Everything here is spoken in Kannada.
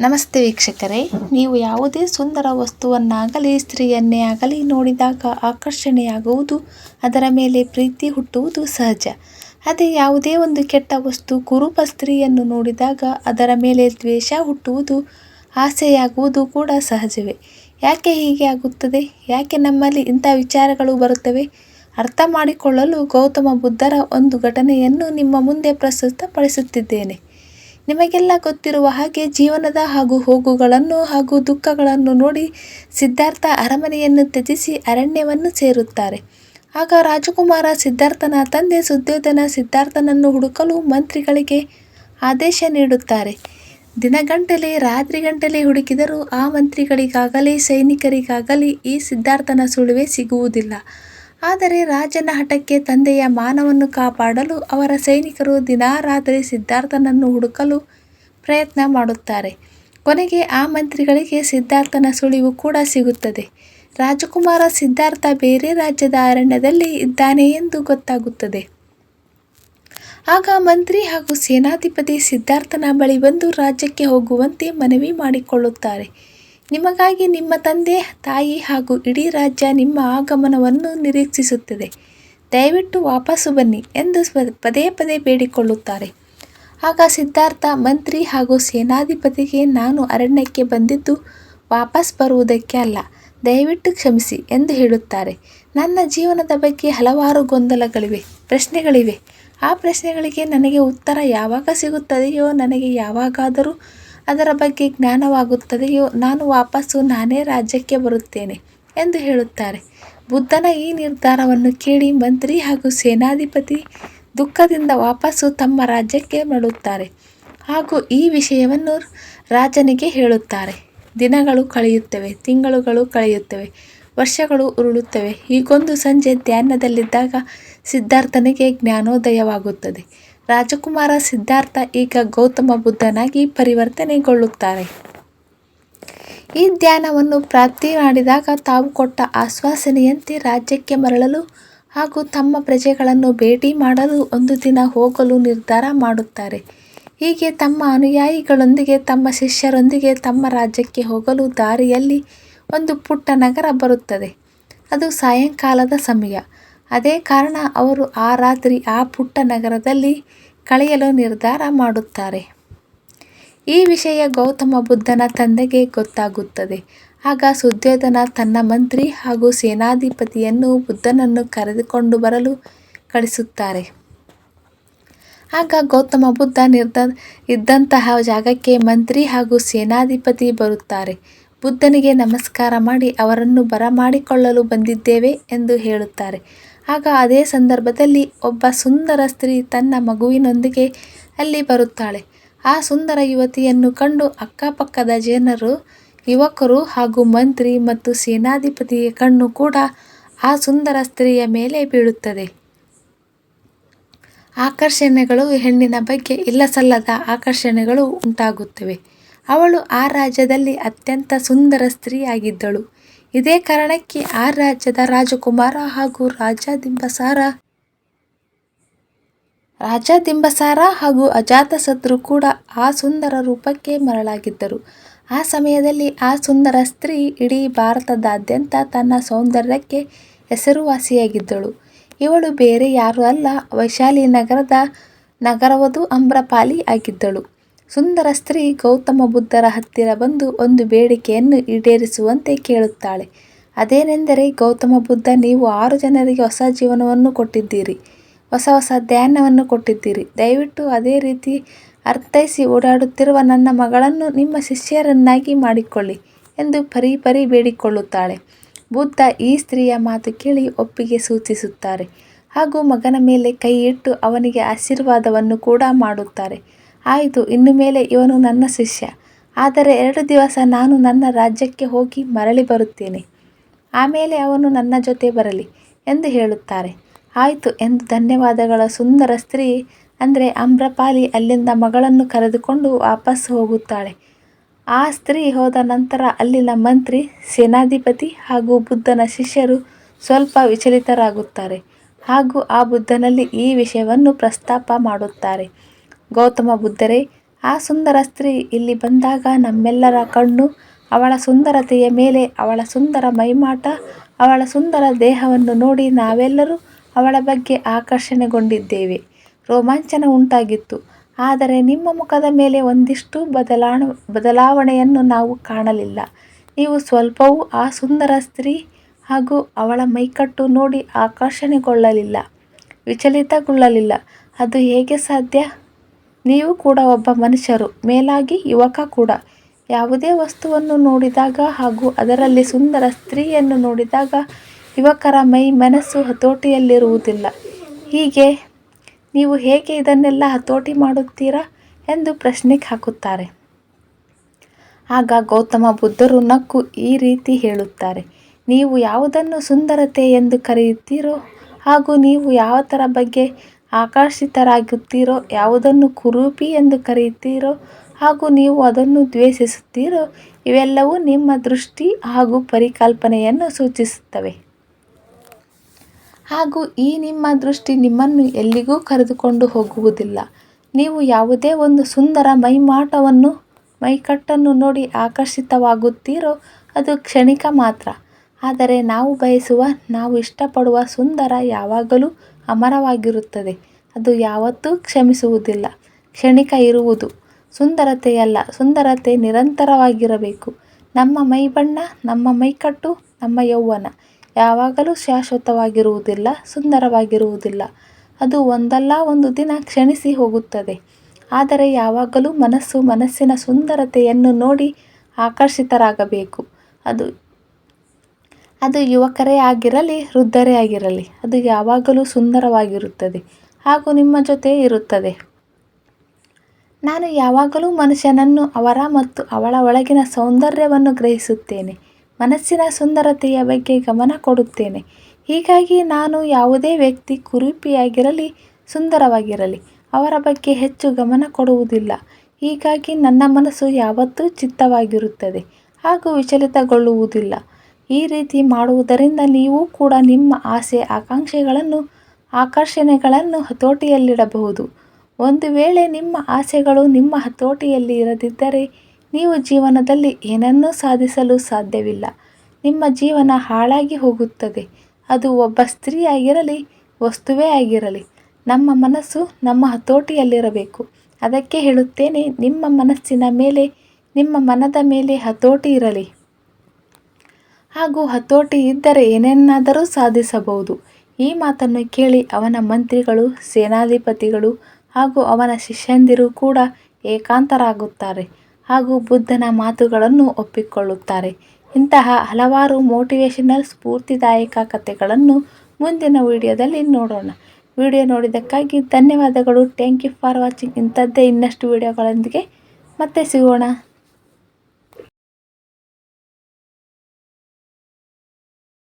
ನಮಸ್ತೆ ವೀಕ್ಷಕರೇ, ನೀವು ಯಾವುದೇ ಸುಂದರ ವಸ್ತುವನ್ನಾಗಲಿ ಸ್ತ್ರೀಯನ್ನೇ ಆಗಲಿ ನೋಡಿದಾಗ ಆಕರ್ಷಣೆಯಾಗುವುದು, ಅದರ ಮೇಲೆ ಪ್ರೀತಿ ಹುಟ್ಟುವುದು ಸಹಜ. ಅದೇ ಯಾವುದೇ ಒಂದು ಕೆಟ್ಟ ವಸ್ತು ಕುರೂಪ ಸ್ತ್ರೀಯನ್ನು ನೋಡಿದಾಗ ಅದರ ಮೇಲೆ ದ್ವೇಷ ಹುಟ್ಟುವುದು, ಆಸೆಯಾಗುವುದು ಕೂಡ ಸಹಜವೇ. ಯಾಕೆ ಹೀಗೆ ಆಗುತ್ತದೆ? ಯಾಕೆ ನಮ್ಮಲ್ಲಿ ಇಂಥ ವಿಚಾರಗಳು ಬರುತ್ತವೆ? ಅರ್ಥ ಮಾಡಿಕೊಳ್ಳಲು ಗೌತಮ ಬುದ್ಧರ ಒಂದು ಘಟನೆಯನ್ನು ನಿಮ್ಮ ಮುಂದೆ ಪ್ರಸ್ತುತಪಡಿಸುತ್ತಿದ್ದೇನೆ. ನಿಮಗೆಲ್ಲ ಗೊತ್ತಿರುವ ಹಾಗೆ ಜೀವನದ ಹೋಗುಗಳನ್ನು ಹಾಗೂ ದುಃಖಗಳನ್ನು ನೋಡಿ ಸಿದ್ಧಾರ್ಥ ಅರಮನೆಯನ್ನು ತ್ಯಜಿಸಿ ಅರಣ್ಯವನ್ನು ಸೇರುತ್ತಾರೆ. ಆಗ ರಾಜಕುಮಾರ ಸಿದ್ಧಾರ್ಥನ ತಂದೆ ಸುದ್ಯೋಧನ ಸಿದ್ಧಾರ್ಥನನ್ನು ಹುಡುಕಲು ಮಂತ್ರಿಗಳಿಗೆ ಆದೇಶ ನೀಡುತ್ತಾರೆ. ದಿನಗಂಟಲೆ ರಾತ್ರಿಗಂಟಲೆ ಹುಡುಕಿದರೂ ಆ ಮಂತ್ರಿಗಳಿಗಾಗಲಿ ಸೈನಿಕರಿಗಾಗಲಿ ಈ ಸಿದ್ಧಾರ್ಥನ ಸುಳಿವೇ ಸಿಗುವುದಿಲ್ಲ. ಆದರೆ ರಾಜನ ಹಠಕ್ಕೆ ತಂದೆಯ ಮಾನವನ್ನು ಕಾಪಾಡಲು ಅವರ ಸೈನಿಕರು ದಿನರಾತ್ರಿ ಸಿದ್ಧಾರ್ಥನನ್ನು ಹುಡುಕಲು ಪ್ರಯತ್ನ ಮಾಡುತ್ತಾರೆ. ಕೊನೆಗೆ ಆ ಮಂತ್ರಿಗಳಿಗೆ ಸಿದ್ಧಾರ್ಥನ ಸುಳಿವು ಕೂಡ ಸಿಗುತ್ತದೆ. ರಾಜಕುಮಾರ ಸಿದ್ಧಾರ್ಥ ಬೇರೆ ರಾಜ್ಯದ ಅರಣ್ಯದಲ್ಲಿ ಇದ್ದಾನೆ ಎಂದು ಗೊತ್ತಾಗುತ್ತದೆ. ಆಗ ಮಂತ್ರಿ ಹಾಗೂ ಸೇನಾಧಿಪತಿ ಸಿದ್ಧಾರ್ಥನ ಬಳಿ ಬಂದು ರಾಜ್ಯಕ್ಕೆ ಹೋಗುವಂತೆ ಮನವಿ ಮಾಡಿಕೊಳ್ಳುತ್ತಾರೆ. ನಿಮಗಾಗಿ ನಿಮ್ಮ ತಂದೆ ತಾಯಿ ಹಾಗೂ ಇಡೀ ರಾಜ್ಯ ನಿಮ್ಮ ಆಗಮನವನ್ನು ನಿರೀಕ್ಷಿಸುತ್ತದೆ. ದಯವಿಟ್ಟು ವಾಪಸ್ಸು ಬನ್ನಿ ಎಂದು ಪದೇ ಪದೇ ಬೇಡಿಕೊಳ್ಳುತ್ತಾರೆ. ಆಗ ಸಿದ್ಧಾರ್ಥ ಮಂತ್ರಿ ಹಾಗೂ ಸೇನಾಧಿಪತಿಗೆ, ನಾನು ಅರಣ್ಯಕ್ಕೆ ಬಂದಿದ್ದು ವಾಪಸ್ ಬರುವುದಕ್ಕೆ ಅಲ್ಲ, ದಯವಿಟ್ಟು ಕ್ಷಮಿಸಿ ಎಂದು ಹೇಳುತ್ತಾರೆ. ನನ್ನ ಜೀವನದ ಬಗ್ಗೆ ಹಲವಾರು ಪ್ರಶ್ನೆಗಳಿವೆ. ಆ ಪ್ರಶ್ನೆಗಳಿಗೆ ನನಗೆ ಉತ್ತರ ಯಾವಾಗ ಸಿಗುತ್ತದೆಯೋ, ನನಗೆ ಯಾವಾಗಾದರೂ ಅದರ ಬಗ್ಗೆ ಜ್ಞಾನವಾಗುತ್ತದೆಯೋ, ನಾನು ವಾಪಸ್ಸು ನಾನೇ ರಾಜ್ಯಕ್ಕೆ ಬರುತ್ತೇನೆ ಎಂದು ಹೇಳುತ್ತಾರೆ. ಬುದ್ಧನ ಈ ನಿರ್ಧಾರವನ್ನು ಕೇಳಿ ಮಂತ್ರಿ ಹಾಗೂ ಸೇನಾಧಿಪತಿ ದುಃಖದಿಂದ ವಾಪಸ್ಸು ತಮ್ಮ ರಾಜ್ಯಕ್ಕೆ ಮರಳುತ್ತಾರೆ ಹಾಗೂ ಈ ವಿಷಯವನ್ನು ರಾಜನಿಗೆ ಹೇಳುತ್ತಾರೆ. ದಿನಗಳು ಕಳೆಯುತ್ತವೆ, ತಿಂಗಳುಗಳು ಕಳೆಯುತ್ತವೆ, ವರ್ಷಗಳು ಉರುಳುತ್ತವೆ. ಹೀಗೊಂದು ಸಂಜೆ ಧ್ಯಾನದಲ್ಲಿದ್ದಾಗ ಸಿದ್ಧಾರ್ಥನಿಗೆ ಜ್ಞಾನೋದಯವಾಗುತ್ತದೆ. ರಾಜಕುಮಾರ ಸಿದ್ಧಾರ್ಥ ಈಗ ಗೌತಮ ಬುದ್ಧನಾಗಿ ಪರಿವರ್ತನೆಗೊಳ್ಳುತ್ತಾರೆ. ಈ ಧ್ಯಾನವನ್ನು ಪ್ರಾಪ್ತಿ ಮಾಡಿದಾಗ ತಾವು ಕೊಟ್ಟ ಆಶ್ವಾಸನೆಯಂತೆ ರಾಜ್ಯಕ್ಕೆ ಮರಳಲು ಹಾಗೂ ತಮ್ಮ ಪ್ರಜೆಗಳನ್ನು ಭೇಟಿ ಮಾಡಲು ಒಂದು ದಿನ ಹೋಗಲು ನಿರ್ಧಾರ ಮಾಡುತ್ತಾರೆ. ಹೀಗೆ ತಮ್ಮ ಅನುಯಾಯಿಗಳೊಂದಿಗೆ ತಮ್ಮ ಶಿಷ್ಯರೊಂದಿಗೆ ತಮ್ಮ ರಾಜ್ಯಕ್ಕೆ ಹೋಗಲು ದಾರಿಯಲ್ಲಿ ಒಂದು ಪುಟ್ಟ ನಗರ ಬರುತ್ತದೆ. ಅದು ಸಾಯಂಕಾಲದ ಸಮಯ. ಅದೇ ಕಾರಣ ಅವರು ಆ ರಾತ್ರಿ ಆ ಪುಟ್ಟ ನಗರದಲ್ಲಿ ಕಳೆಯಲು ನಿರ್ಧಾರ ಮಾಡುತ್ತಾರೆ. ಈ ವಿಷಯ ಗೌತಮ ಬುದ್ಧನ ತಂದೆಗೆ ಗೊತ್ತಾಗುತ್ತದೆ. ಆಗ ಸುದ್ಯೋಧನ ತನ್ನ ಮಂತ್ರಿ ಹಾಗೂ ಸೇನಾಧಿಪತಿಯನ್ನು ಬುದ್ಧನನ್ನು ಕರೆದುಕೊಂಡು ಬರಲು ಕಳಿಸುತ್ತಾರೆ. ಆಗ ಗೌತಮ ಬುದ್ಧ ಇದ್ದಂತಹ ಜಾಗಕ್ಕೆ ಮಂತ್ರಿ ಹಾಗೂ ಸೇನಾಧಿಪತಿ ಬರುತ್ತಾರೆ. ಬುದ್ಧನಿಗೆ ನಮಸ್ಕಾರ ಮಾಡಿ ಅವರನ್ನು ಬರಮಾಡಿಕೊಳ್ಳಲು ಬಂದಿದ್ದೇವೆ ಎಂದು ಹೇಳುತ್ತಾರೆ. ಆಗ ಅದೇ ಸಂದರ್ಭದಲ್ಲಿ ಒಬ್ಬ ಸುಂದರ ಸ್ತ್ರೀ ತನ್ನ ಮಗುವಿನೊಂದಿಗೆ ಅಲ್ಲಿ ಬರುತ್ತಾಳೆ. ಆ ಸುಂದರ ಯುವತಿಯನ್ನು ಕಂಡು ಅಕ್ಕಪಕ್ಕದ ಜನರು, ಯುವಕರು ಹಾಗೂ ಮಂತ್ರಿ ಮತ್ತು ಸೇನಾಧಿಪತಿಯ ಕಣ್ಣು ಕೂಡ ಆ ಸುಂದರ ಸ್ತ್ರೀಯ ಮೇಲೆ ಬೀಳುತ್ತದೆ. ಆಕರ್ಷಣೆಗಳು, ಹೆಣ್ಣಿನ ಬಗ್ಗೆ ಇಲ್ಲಸಲ್ಲದ ಆಕರ್ಷಣೆಗಳು ಉಂಟಾಗುತ್ತವೆ. ಅವಳು ಆ ರಾಜ್ಯದಲ್ಲಿ ಅತ್ಯಂತ ಸುಂದರ ಸ್ತ್ರೀ ಆಗಿದ್ದಳು. ಇದೇ ಕಾರಣಕ್ಕೆ ಆ ರಾಜ್ಯದ ರಾಜಕುಮಾರ ಹಾಗೂ ರಾಜ ಬಿಂಬಸಾರ ಹಾಗೂ ಅಜಾತಶತ್ರು ಕೂಡ ಆ ಸುಂದರ ರೂಪಕ್ಕೆ ಮರಳಾಗಿದ್ದರು. ಆ ಸಮಯದಲ್ಲಿ ಆ ಸುಂದರ ಸ್ತ್ರೀ ಇಡೀ ಭಾರತದಾದ್ಯಂತ ತನ್ನ ಸೌಂದರ್ಯಕ್ಕೆ ಹೆಸರುವಾಸಿಯಾಗಿದ್ದಳು. ಇವಳು ಬೇರೆ ಯಾರೂ ಅಲ್ಲ, ವೈಶಾಲಿ ನಗರದ ನಗರವಧು ಅಮ್ರಪಾಲಿ ಆಗಿದ್ದಳು. ಸುಂದರ ಸ್ತ್ರೀ ಗೌತಮ ಬುದ್ಧರ ಹತ್ತಿರ ಬಂದು ಒಂದು ಬೇಡಿಕೆಯನ್ನು ಈಡೇರಿಸುವಂತೆ ಕೇಳುತ್ತಾಳೆ. ಅದೇನೆಂದರೆ, ಗೌತಮ ಬುದ್ಧ, ನೀವು 6 ಜನರಿಗೆ ಹೊಸ ಜೀವನವನ್ನು ಕೊಟ್ಟಿದ್ದೀರಿ, ಹೊಸ ಧ್ಯಾನವನ್ನು ಕೊಟ್ಟಿದ್ದೀರಿ. ದಯವಿಟ್ಟು ಅದೇ ರೀತಿ ಅರ್ಥೈಸಿ ಓಡಾಡುತ್ತಿರುವ ನನ್ನ ಮಗಳನ್ನು ನಿಮ್ಮ ಶಿಷ್ಯರನ್ನಾಗಿ ಮಾಡಿಕೊಳ್ಳಿ ಎಂದು ಪರಿ ಬೇಡಿಕೊಳ್ಳುತ್ತಾಳೆ. ಬುದ್ಧ ಈ ಸ್ತ್ರೀಯ ಮಾತು ಕೇಳಿ ಒಪ್ಪಿಗೆ ಸೂಚಿಸುತ್ತಾರೆ ಹಾಗೂ ಮಗನ ಮೇಲೆ ಕೈ ಇಟ್ಟು ಅವನಿಗೆ ಆಶೀರ್ವಾದವನ್ನು ಕೂಡ ಮಾಡುತ್ತಾರೆ. ಆಯಿತು, ಇನ್ನು ಮೇಲೆ ಇವನು ನನ್ನ ಶಿಷ್ಯ. ಆದರೆ 2 ದಿವಸ ನಾನು ನನ್ನ ರಾಜ್ಯಕ್ಕೆ ಹೋಗಿ ಮರಳಿ ಬರುತ್ತೇನೆ. ಆಮೇಲೆ ಅವನು ನನ್ನ ಜೊತೆ ಬರಲಿ ಎಂದು ಹೇಳುತ್ತಾರೆ. ಆಯಿತು ಎಂದು ಧನ್ಯವಾದಗಳ ಸುಂದರ ಸ್ತ್ರೀ ಅಂದರೆ ಅಮ್ರಪಾಲಿ ಅಲ್ಲಿಂದ ಮಗಳನ್ನು ಕರೆದುಕೊಂಡು ವಾಪಸ್ ಹೋಗುತ್ತಾಳೆ. ಆ ಸ್ತ್ರೀ ಹೋದ ನಂತರ ಅಲ್ಲಿನ ಮಂತ್ರಿ, ಸೇನಾಧಿಪತಿ ಹಾಗೂ ಬುದ್ಧನ ಶಿಷ್ಯರು ಸ್ವಲ್ಪ ವಿಚಲಿತರಾಗುತ್ತಾರೆ ಹಾಗೂ ಆ ಬುದ್ಧನಲ್ಲಿ ಈ ವಿಷಯವನ್ನು ಪ್ರಸ್ತಾಪ ಮಾಡುತ್ತಾರೆ. ಗೌತಮ ಬುದ್ಧರೇ, ಆ ಸುಂದರ ಸ್ತ್ರೀ ಇಲ್ಲಿ ಬಂದಾಗ ನಮ್ಮೆಲ್ಲರ ಕಣ್ಣು ಅವಳ ಸುಂದರತೆಯ ಮೇಲೆ, ಅವಳ ಸುಂದರ ಮೈಮಾಟ, ಅವಳ ಸುಂದರ ದೇಹವನ್ನು ನೋಡಿ ನಾವೆಲ್ಲರೂ ಅವಳ ಬಗ್ಗೆ ಆಕರ್ಷಣೆಗೊಂಡಿದ್ದೇವೆ. ರೋಮಾಂಚನ ಉಂಟಾಗಿತ್ತು. ಆದರೆ ನಿಮ್ಮ ಮುಖದ ಮೇಲೆ ಒಂದಿಷ್ಟು ಬದಲಾವಣೆಯನ್ನು ನಾವು ಕಾಣಲಿಲ್ಲ. ನೀವು ಸ್ವಲ್ಪವೂ ಆ ಸುಂದರ ಸ್ತ್ರೀ ಹಾಗೂ ಅವಳ ಮೈಕಟ್ಟು ನೋಡಿ ಆಕರ್ಷಣೆಗೊಳ್ಳಲಿಲ್ಲ, ವಿಚಲಿತಗೊಳ್ಳಲಿಲ್ಲ. ಅದು ಹೇಗೆ ಸಾಧ್ಯ? ನೀವು ಕೂಡ ಒಬ್ಬ ಮನುಷ್ಯರು, ಮೇಲಾಗಿ ಯುವಕ ಕೂಡ. ಯಾವುದೇ ವಸ್ತುವನ್ನು ನೋಡಿದಾಗ ಹಾಗೂ ಅದರಲ್ಲಿ ಸುಂದರ ಸ್ತ್ರೀಯನ್ನು ನೋಡಿದಾಗ ಯುವಕರ ಮನಸ್ಸು ಹತೋಟಿಯಲ್ಲಿರುವುದಿಲ್ಲ. ನೀವು ಹೇಗೆ ಇದನ್ನೆಲ್ಲ ಹತೋಟಿ ಮಾಡುತ್ತೀರಾ ಎಂದು ಪ್ರಶ್ನೆ ಹಾಕುತ್ತಾರೆ. ಆಗ ಗೌತಮ ಬುದ್ಧರು ನಕ್ಕು ಈ ರೀತಿ ಹೇಳುತ್ತಾರೆ, ನೀವು ಯಾವುದನ್ನು ಸುಂದರತೆ ಎಂದು ಕರೆಯುತ್ತೀರೋ ಹಾಗೂ ನೀವು ಯಾವದರ ಬಗ್ಗೆ ಆಕರ್ಷಿತರಾಗುತ್ತೀರೋ, ಯಾವುದನ್ನು ಕುರೂಪಿ ಎಂದು ಕರೆಯುತ್ತೀರೋ ಹಾಗೂ ನೀವು ಅದನ್ನು ದ್ವೇಷಿಸುತ್ತೀರೋ, ಇವೆಲ್ಲವೂ ನಿಮ್ಮ ದೃಷ್ಟಿ ಹಾಗೂ ಪರಿಕಲ್ಪನೆಯನ್ನು ಸೂಚಿಸುತ್ತವೆ. ಹಾಗೂ ಈ ನಿಮ್ಮ ದೃಷ್ಟಿ ನಿಮ್ಮನ್ನು ಎಲ್ಲಿಗೂ ಕರೆದುಕೊಂಡು ಹೋಗುವುದಿಲ್ಲ. ನೀವು ಯಾವುದೇ ಒಂದು ಸುಂದರ ಮೈಕಟ್ಟನ್ನು ನೋಡಿ ಆಕರ್ಷಿತವಾಗುತ್ತೀರೋ ಅದು ಕ್ಷಣಿಕ ಮಾತ್ರ. ಆದರೆ ನಾವು ಬಯಸುವ, ನಾವು ಇಷ್ಟಪಡುವ ಸುಂದರ ಯಾವಾಗಲೂ ಅಮರವಾಗಿರುತ್ತದೆ. ಅದು ಯಾವತ್ತೂ ಕ್ಷಮಿಸುವುದಿಲ್ಲ. ಕ್ಷಣಿಕ ಇರುವುದು ಸುಂದರತೆಯಲ್ಲ. ಸುಂದರತೆ ನಿರಂತರವಾಗಿರಬೇಕು. ನಮ್ಮ ಮೈಬಣ್ಣ, ನಮ್ಮ ಮೈಕಟ್ಟು, ನಮ್ಮ ಯೌವನ ಯಾವಾಗಲೂ ಶಾಶ್ವತವಾಗಿರುವುದಿಲ್ಲ, ಸುಂದರವಾಗಿರುವುದಿಲ್ಲ. ಅದು ಒಂದಲ್ಲ ಒಂದು ದಿನ ಕ್ಷಣಿಸಿ ಹೋಗುತ್ತದೆ. ಆದರೆ ಯಾವಾಗಲೂ ಮನಸ್ಸಿನ ಸುಂದರತೆಯನ್ನು ನೋಡಿ ಆಕರ್ಷಿತರಾಗಬೇಕು. ಅದು ಯುವಕರೇ ಆಗಿರಲಿ, ವೃದ್ಧರೇ ಆಗಿರಲಿ, ಅದು ಯಾವಾಗಲೂ ಸುಂದರವಾಗಿರುತ್ತದೆ ಹಾಗೂ ನಿಮ್ಮ ಜೊತೆ ಇರುತ್ತದೆ. ನಾನು ಯಾವಾಗಲೂ ಮನುಷ್ಯನನ್ನು ಅವರ ಮತ್ತು ಅವಳ ಒಳಗಿನ ಸೌಂದರ್ಯವನ್ನು ಗ್ರಹಿಸುತ್ತೇನೆ, ಮನಸ್ಸಿನ ಸುಂದರತೆಯ ಬಗ್ಗೆ ಗಮನ ಕೊಡುತ್ತೇನೆ. ಹೀಗಾಗಿ ನಾನು ಯಾವುದೇ ವ್ಯಕ್ತಿ ಕುರೂಪಿಯಾಗಿರಲಿ, ಸುಂದರವಾಗಿರಲಿ, ಅವರ ಬಗ್ಗೆ ಹೆಚ್ಚು ಗಮನ ಕೊಡುವುದಿಲ್ಲ. ಹೀಗಾಗಿ ನನ್ನ ಮನಸ್ಸು ಯಾವತ್ತೂ ಚಿತ್ತವಾಗಿರುತ್ತದೆ ಹಾಗೂ ವಿಚಲಿತಗೊಳ್ಳುವುದಿಲ್ಲ. ಈ ರೀತಿ ಮಾಡುವುದರಿಂದ ನೀವು ಕೂಡ ನಿಮ್ಮ ಆಸೆ, ಆಕರ್ಷಣೆಗಳನ್ನು ಹತೋಟಿಯಲ್ಲಿಡಬಹುದು. ಒಂದು ವೇಳೆ ನಿಮ್ಮ ಆಸೆಗಳು ನಿಮ್ಮ ಹತೋಟಿಯಲ್ಲಿ ಇರದಿದ್ದರೆ ನೀವು ಜೀವನದಲ್ಲಿ ಏನನ್ನೂ ಸಾಧಿಸಲು ಸಾಧ್ಯವಿಲ್ಲ. ನಿಮ್ಮ ಜೀವನ ಹಾಳಾಗಿ ಹೋಗುತ್ತದೆ. ಅದು ಒಬ್ಬ ಸ್ತ್ರೀಯಾಗಿರಲಿ, ವಸ್ತುವೇ ಆಗಿರಲಿ. ನಮ್ಮ ಮನಸ್ಸು ನಮ್ಮ ಹತೋಟಿಯಲ್ಲಿರಬೇಕು. ಅದಕ್ಕೆ ಹೇಳುತ್ತೇನೆ, ನಿಮ್ಮ ಮನಸ್ಸಿನ ಮೇಲೆ, ನಿಮ್ಮ ಮನದ ಮೇಲೆ ಹತೋಟಿ ಇರಲಿ. ಹಾಗೂ ಹತೋಟಿ ಇದ್ದರೆ ಏನನ್ನಾದರೂ ಸಾಧಿಸಬಹುದು. ಈ ಮಾತನ್ನು ಕೇಳಿ ಅವನ ಮಂತ್ರಿಗಳು, ಸೇನಾಧಿಪತಿಗಳು ಹಾಗೂ ಅವನ ಶಿಷ್ಯಂದಿರು ಕೂಡ ಏಕಾಂತರಾಗುತ್ತಾರೆ ಹಾಗೂ ಬುದ್ಧನ ಮಾತುಗಳನ್ನು ಒಪ್ಪಿಕೊಳ್ಳುತ್ತಾರೆ. ಇಂತಹ ಹಲವಾರು ಮೋಟಿವೇಶನಲ್, ಸ್ಫೂರ್ತಿದಾಯಕ ಕಥೆಗಳನ್ನು ಮುಂದಿನ ವಿಡಿಯೋದಲ್ಲಿ ನೋಡೋಣ. ವಿಡಿಯೋ ನೋಡಿದ್ದಕ್ಕಾಗಿ ಧನ್ಯವಾದಗಳು. Thank you for watching. ಇಂಥದ್ದೇ ಇನ್ನಷ್ಟು ವಿಡಿಯೋಗಳೊಂದಿಗೆ ಮತ್ತೆ ಸಿಗೋಣ.